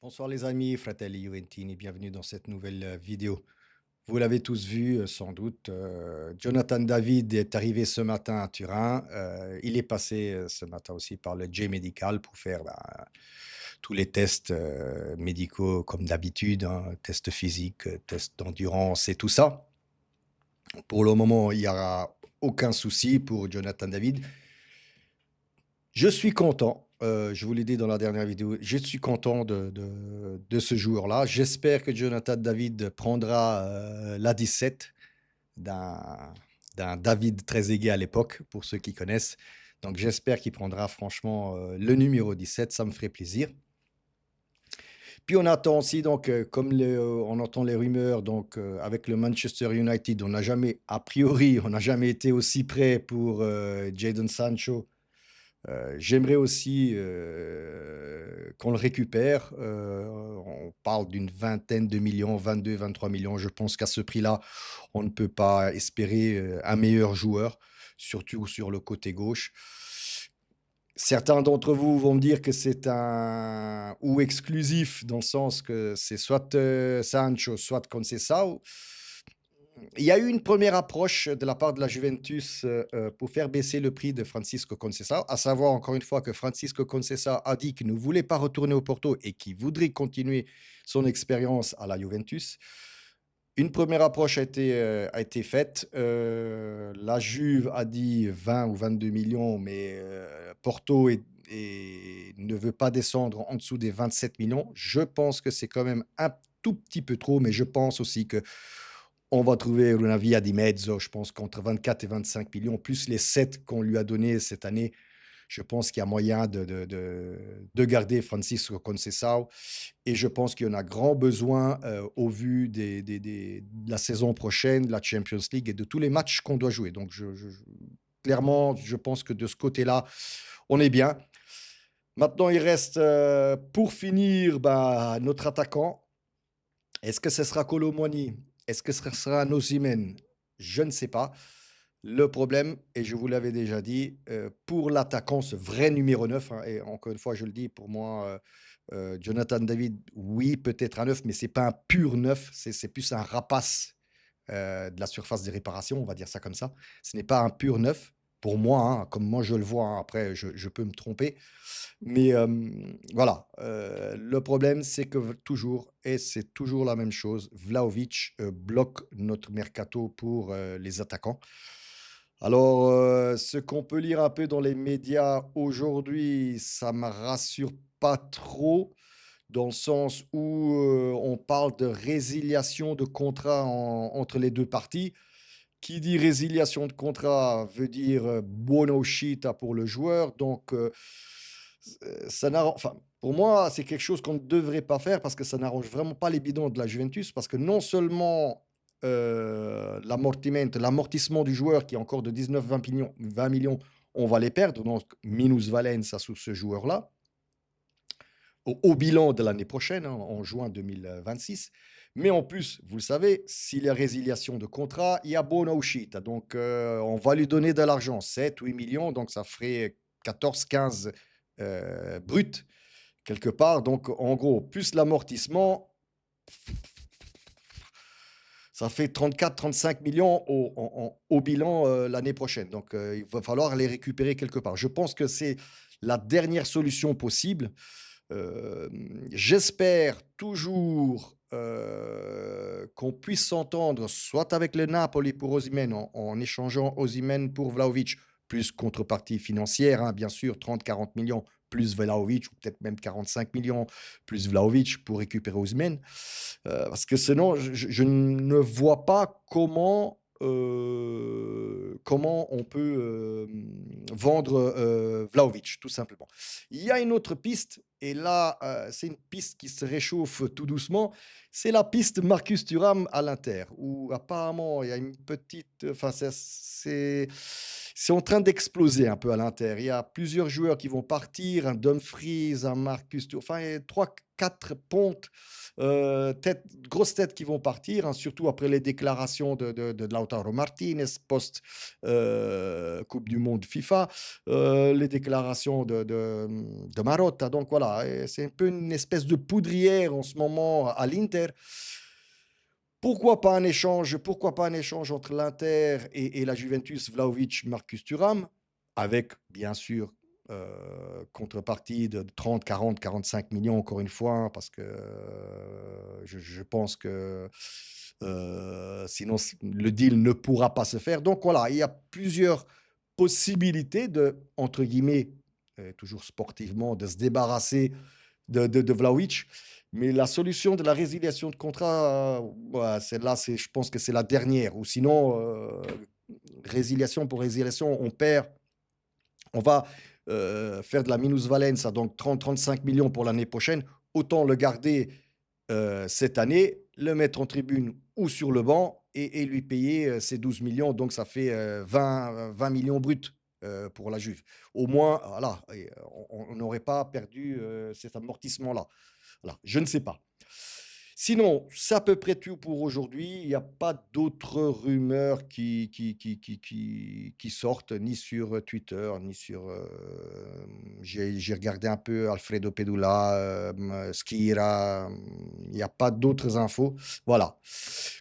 Bonsoir les amis, Fratelli Juventini, bienvenue dans cette nouvelle vidéo. Vous l'avez tous vu sans doute, Jonathan David est arrivé ce matin à Turin. Il est passé ce matin aussi par le J médical pour faire tous les tests médicaux comme d'habitude, hein, tests physiques, tests d'endurance et tout ça. Pour le moment, il n'y aura aucun souci pour Jonathan David. Je suis content, je vous l'ai dit dans la dernière vidéo, je suis content de ce joueur-là. J'espère que Jonathan David prendra, la 17 d'un David Trezeguet à l'époque, pour ceux qui connaissent. Donc j'espère qu'il prendra franchement, le numéro 17, ça me ferait plaisir. Puis on attend aussi donc, comme on entend les rumeurs donc, avec le Manchester United, on n'a jamais a priori, on n'a jamais été aussi près pour, Jadon Sancho. J'aimerais aussi, qu'on le récupère. On parle d'une vingtaine de millions, 22-23 millions. Je pense qu'à ce prix-là, on ne peut pas espérer, un meilleur joueur, surtout sur le côté gauche. Certains d'entre vous vont me dire que c'est un ou exclusif dans le sens que c'est soit, Sancho, soit Conceição. Il y a eu une première approche de la part de la Juventus, pour faire baisser le prix de Francisco Conceição, à savoir encore une fois que Francisco Conceição a dit qu'il ne voulait pas retourner au Porto et qu'il voudrait continuer son expérience à la Juventus. Une première approche a été faite, la Juve a dit 20 ou 22 millions, mais Porto ne veut pas descendre en dessous des 27 millions. Je pense que c'est quand même un tout petit peu trop, mais je pense aussi que on va trouver una via di mezzo, je pense qu'entre 24 et 25 millions, plus les 7 qu'on lui a donnés cette année, je pense qu'il y a moyen de garder Francisco Conceição et je pense qu'il y en a grand besoin, au vu de la saison prochaine, de la Champions League et de tous les matchs qu'on doit jouer. Donc clairement, je pense que de ce côté-là, on est bien. Maintenant, il reste, pour finir, bah, notre attaquant. Est-ce que ce sera Kolo Muani? Est-ce que ce sera un Osimhen? Je ne sais pas. Le problème, et je vous l'avais déjà dit, pour l'attaquant, ce vrai numéro 9, hein, et encore une fois, je le dis, pour moi, Jonathan David, oui, peut-être un 9, mais c'est pas un pur 9, c'est plus un rapace de la surface des réparations, on va dire ça comme ça. Ce n'est pas un pur 9, pour moi, hein, comme moi je le vois, hein, après je peux me tromper. Mais voilà, le problème, c'est que toujours, et c'est toujours la même chose, Vlahovic bloque notre mercato pour les attaquants. Alors, ce qu'on peut lire un peu dans les médias aujourd'hui, ça me rassure pas trop, dans le sens où on parle de résiliation de contrat entre les deux parties. Qui dit résiliation de contrat veut dire buona uscita pour le joueur. Donc, ça n'arrange, enfin, pour moi, c'est quelque chose qu'on ne devrait pas faire parce que ça n'arrange vraiment pas les bidons de la Juventus. Parce que non seulement l'amortissement du joueur qui est encore de 19-20 millions, 20 millions, on va les perdre. Donc, minus Valenza sur ce joueur-là au bilan de l'année prochaine, hein, en juin 2026. Mais en plus, vous le savez, s'il y a résiliation de contrat, il y a buona uscita. Donc, on va lui donner de l'argent, 7-8 millions, donc ça ferait 14-15 brut, quelque part. Donc, en gros, plus l'amortissement, ça fait 34-35 millions au bilan l'année prochaine. Donc, il va falloir les récupérer quelque part. Je pense que c'est la dernière solution possible. J'espère toujours, qu'on puisse s'entendre soit avec le Napoli pour Osimhen en échangeant Osimhen pour Vlahovic, plus contrepartie financière, hein, bien sûr, 30-40 millions plus Vlahovic ou peut-être même 45 millions plus Vlahovic pour récupérer Osimhen. Parce que sinon je ne vois pas comment on peut, vendre, Vlahovic, tout simplement. Il y a une autre piste et là, c'est une piste qui se réchauffe tout doucement, c'est la piste Marcus Thuram à l'Inter, où apparemment il y a une petite, enfin c'est en train d'exploser un peu à l'Inter. Il y a plusieurs joueurs qui vont partir, un Dumfries, un Marcus Tou enfin, il y a 3-4 pontes, grosses têtes qui vont partir, hein, surtout après les déclarations de Lautaro Martinez post, coupe du monde FIFA, les déclarations de Marotta. Donc voilà, et c'est un peu une espèce de poudrière en ce moment à l'Inter. Pourquoi pas un échange entre l'Inter et la Juventus, Vlahovic, Marcus Thuram, avec bien sûr, contrepartie de 30, 40, 45 millions encore une fois, hein, parce que, je pense que, sinon le deal ne pourra pas se faire. Donc voilà, il y a plusieurs possibilités de, entre guillemets, toujours sportivement, de se débarrasser de Vlahovic. Mais la solution de la résiliation de contrat, ouais, celle-là, je pense que c'est la dernière. Ou sinon, résiliation pour résiliation, on va faire de la minusvalenza, donc 30-35 millions pour l'année prochaine. Autant le garder cette année, le mettre en tribune ou sur le banc et lui payer ses 12 millions. Donc ça fait 20 millions bruts pour la Juve. Au moins, voilà, on n'aurait pas perdu cet amortissement-là. Voilà, je ne sais pas. Sinon, c'est à peu près tout pour aujourd'hui. Il n'y a pas d'autres rumeurs qui sortent, ni sur Twitter, ni sur. J'ai regardé un peu Alfredo Pedula, Skira. Il n'y a pas d'autres infos. Voilà.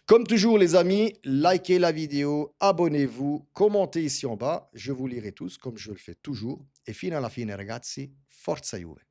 Comme toujours, les amis, likez la vidéo, abonnez-vous, commentez ici en bas. Je vous lirai tous, comme je le fais toujours. Et fino alla fine, ragazzi, forza Juve.